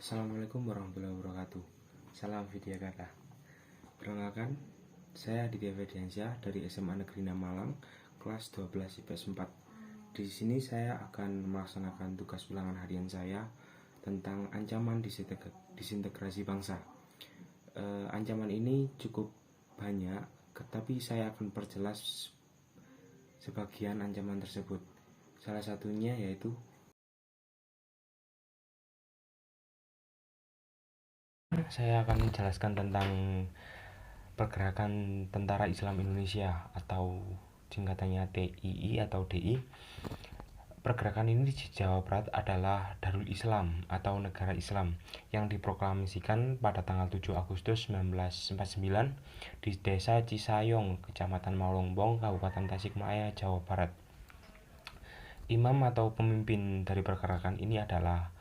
Assalamualaikum warahmatullahi wabarakatuh. Salam Vidya Kata. Perkenalkan, saya Aditya Fediansyah dari SMA Negeri 6 Malang, kelas 12 IPS 4. Di sini saya akan melaksanakan tugas ulangan harian saya tentang ancaman disintegrasi bangsa. Ancaman ini cukup banyak, tetapi saya akan perjelas sebagian ancaman tersebut. Salah satunya yaitu saya akan menjelaskan tentang pergerakan Tentara Islam Indonesia atau singkatannya TII atau DI. Pergerakan ini di Jawa Barat adalah Darul Islam atau Negara Islam yang diproklamasikan pada tanggal 7 Agustus 1949 di Desa Cisayong, Kecamatan Malongbong, Kabupaten Tasikmalaya, Jawa Barat. Imam atau pemimpin dari pergerakan ini adalah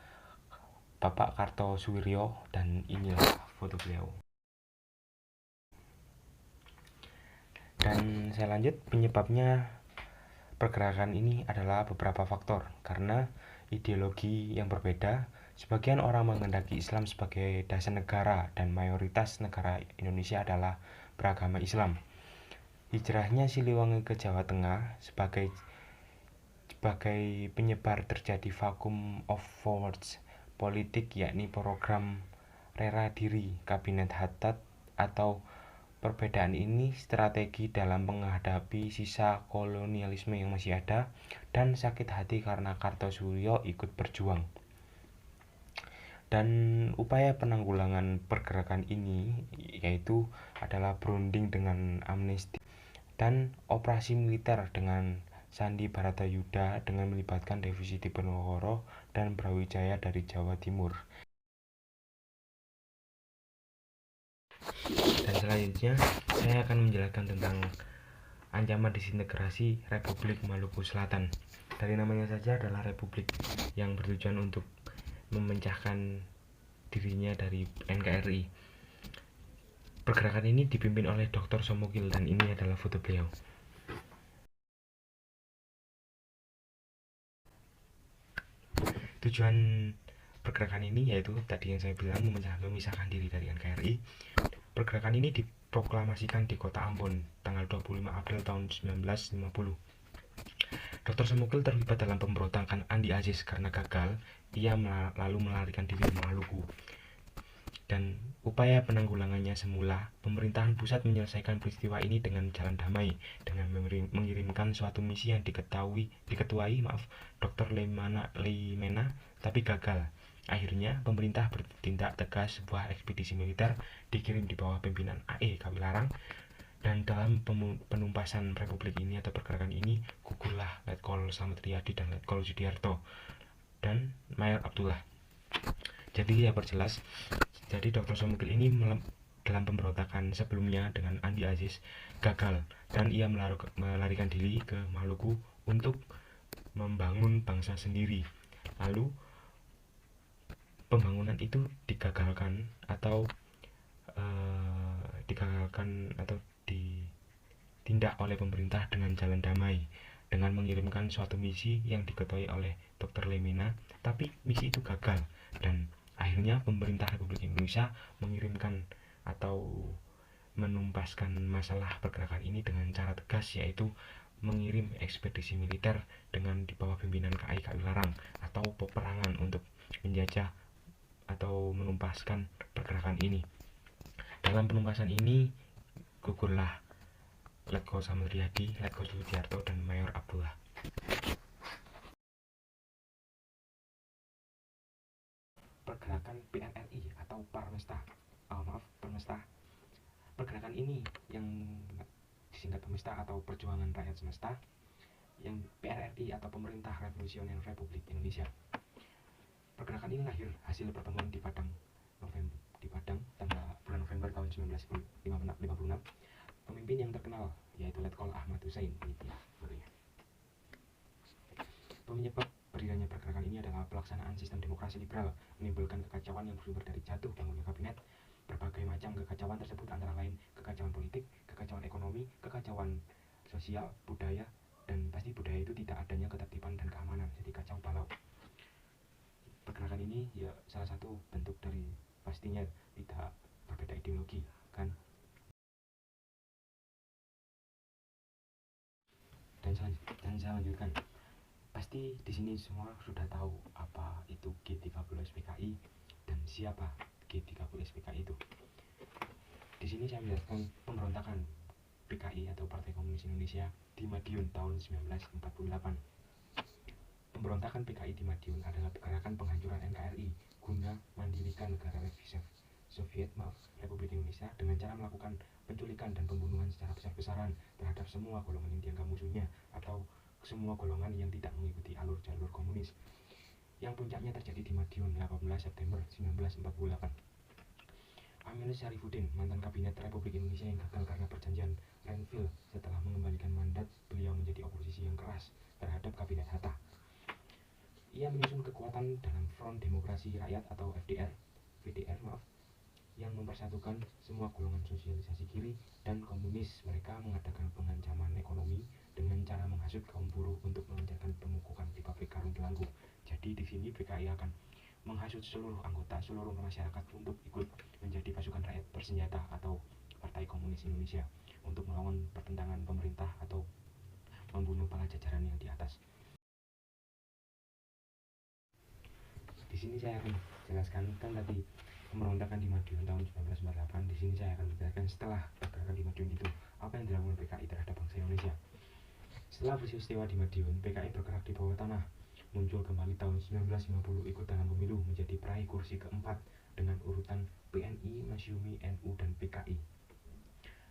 Bapak Kartosuwiryo, dan inilah foto beliau. Dan saya lanjut, penyebabnya pergerakan ini adalah beberapa faktor. Karena ideologi yang berbeda, sebagian orang menghendaki Islam sebagai dasar negara dan mayoritas negara Indonesia adalah beragama Islam. Hijrahnya Siliwangi ke Jawa Tengah sebagai penyebar terjadi vacuum of force politik, yakni program rela diri Kabinet Haddad atau perbedaan ini strategi dalam menghadapi sisa kolonialisme yang masih ada, dan sakit hati karena Kartosuwiryo ikut berjuang. Dan upaya penanggulangan pergerakan ini yaitu adalah berunding dengan amnesti dan operasi militer dengan Sandi Baratayuda dengan melibatkan Dewi Diponegoro dan Brawijaya dari Jawa Timur. Dan selanjutnya saya akan menjelaskan tentang ancaman disintegrasi Republik Maluku Selatan. Dari namanya saja adalah republik yang bertujuan untuk memecahkan dirinya dari NKRI. Pergerakan ini dipimpin oleh Dr. Somogil, dan ini adalah foto beliau. Tujuan pergerakan ini yaitu tadi yang saya bilang memisahkan diri dari NKRI. Pergerakan ini diproklamasikan di Kota Ambon tanggal 25 April tahun 1950. Dr. Somogil terlibat dalam pemberontakan Andi Aziz. Karena gagal, ia lalu melarikan diri ke Maluku. Dan upaya penanggulangannya semula, pemerintahan pusat menyelesaikan peristiwa ini dengan jalan damai dengan mengirimkan suatu misi yang diketuai Dr. Leimena, tapi gagal. Akhirnya pemerintah bertindak tegas, sebuah ekspedisi militer dikirim di bawah pimpinan A.E. Kawilarang, dan dalam penumpasan republik ini atau pergerakan ini gugurlah Letkol Slamet Riyadi dan Letkol Sudiarto dan Mayor Abdullah. Jadi ya perjelas, jadi Dr. Somogil ini dalam pemberontakan sebelumnya dengan Andi Aziz gagal, dan ia melarikan diri ke Maluku untuk membangun bangsa sendiri. Lalu pembangunan itu digagalkan atau ditindak oleh pemerintah dengan jalan damai dengan mengirimkan suatu misi yang diketuai oleh Dr. Leimena, tapi misi itu gagal, dan akhirnya pemerintah Republik Indonesia mengirimkan atau menumpaskan masalah pergerakan ini dengan cara tegas, yaitu mengirim ekspedisi militer dengan di bawah pimpinan KAI Kawilarang atau peperangan untuk menjajah atau menumpaskan pergerakan ini. Dalam penumpasan ini gugurlah Letkol Slamet Riyadi, Letkol Sudiarto, dan Mayor Abdullah. Pergerakan PRRI atau Parmesta. Pergerakan ini yang disingkat Parmesta atau Perjuangan Rakyat Semesta, yang PRRI atau Pemerintah Revolusioner Republik Indonesia. Pergerakan ini lahir hasil pertemuan di Padang tanggal bulan November tahun 1956. Pemimpin yang terkenal yaitu Letkol Ahmad Hussein. Penyebab berdirinya pergerakan ini adalah pelaksanaan sistem demokrasi liberal, menimbulkan kekacauan yang bersumber dari jatuh bangunnya kabinet. Berbagai macam kekacauan tersebut antara lain kekacauan politik, kekacauan ekonomi, kekacauan sosial, budaya, dan pasti budaya itu tidak adanya ketertiban dan keamanan, jadi kacau balau. Pergerakan ini ya salah satu bentuk akan saya lanjutkan. Pasti di sini semua sudah tahu apa itu G30 SPKI dan siapa G30 SPKI itu. Di sini saya menjelaskan pemberontakan PKI atau Partai Komunis Indonesia di Madiun tahun 1948. Pemberontakan PKI di Madiun adalah gerakan penghancuran NKRI guna mandirikan negara Soviet Republik Indonesia dengan cara melakukan penculikan dan pembunuhan secara besar-besaran terhadap semua golongan yang dianggap musuhnya atau semua golongan yang tidak mengikuti alur jalur komunis. Yang puncaknya terjadi di Madiun 18 September 1948. Amir Syarifuddin, mantan kabinet Republik Indonesia yang gagal karena perjanjian Renville setelah mengembalikan mandat, beliau menjadi oposisi yang keras terhadap kabinet Hatta. Ia menyusun kekuatan dalam Front Demokrasi Rakyat atau VDR yang mempersatukan semua golongan sosialisasi kiri dan komunis. Mereka mengadakan pengancaman ekonomi dengan cara menghasut kaum buruh untuk melancarkan pemukukan di pabrik karung belangku. Jadi di sini PKI akan menghasut seluruh anggota, seluruh masyarakat untuk ikut menjadi pasukan rakyat bersenjata atau Partai Komunis Indonesia untuk melawan pertentangan pemerintah atau membunuh para jajaran yang di atas. Di sini saya akan jelaskan kan tadi pemberontakan di Madiun tahun 1948. Di sini saya akan menjelaskan setelah pergerakan di Madiun itu apa yang dilakukan PKI terhadap bangsa Indonesia. Setelah peristiwa di Madiun, PKI bergerak di bawah tanah, muncul kembali tahun 1950 ikut dalam pemilu menjadi peraih kursi keempat dengan urutan PNI, Masyumi, NU, dan PKI.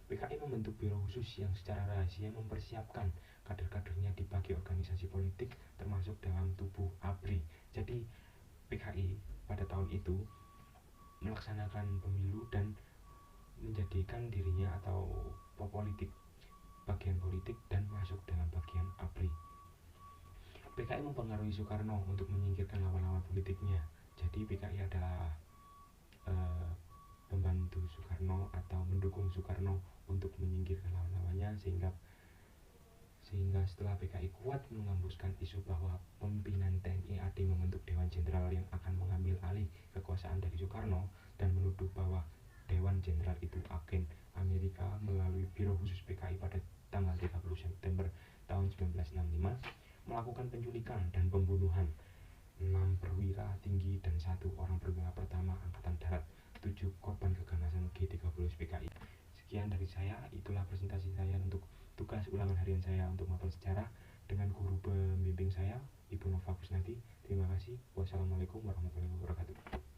PKI membentuk biro khusus yang secara rahasia mempersiapkan kader-kadernya di bagi organisasi politik termasuk dalam tubuh ABRI. Jadi PKI pada tahun itu melaksanakan pemilu dan menjadikan dirinya atau politik bagian politik dan masuk dalam bagian ABRI. PKI mempengaruhi Soekarno untuk menyingkirkan lawan-lawan politiknya. Jadi PKI adalah membantu Soekarno atau mendukung Soekarno untuk menyingkirkan lawan-lawannya sehingga setelah PKI kuat menghembuskan isu bahwa pimpinan TNI AD membentuk Dewan Jenderal yang akan mengambil alih kekuasaan dari Soekarno dan menuduh bahwa Dewan Jenderal itu agen Amerika melalui Biro Khusus PKI pada tanggal 30 September tahun 1965 melakukan penculikan dan pembunuhan 6 perwira tinggi dan 1 orang perwira pertama Angkatan Darat, 7 korban keganasan G30 PKI. Sekian dari saya, itulah presentasi saya untuk tugas ulangan harian saya untuk mapel sejarah dengan guru pembimbing saya, Ibu Nova Kusnadi. Terima kasih. Wassalamualaikum warahmatullahi wabarakatuh.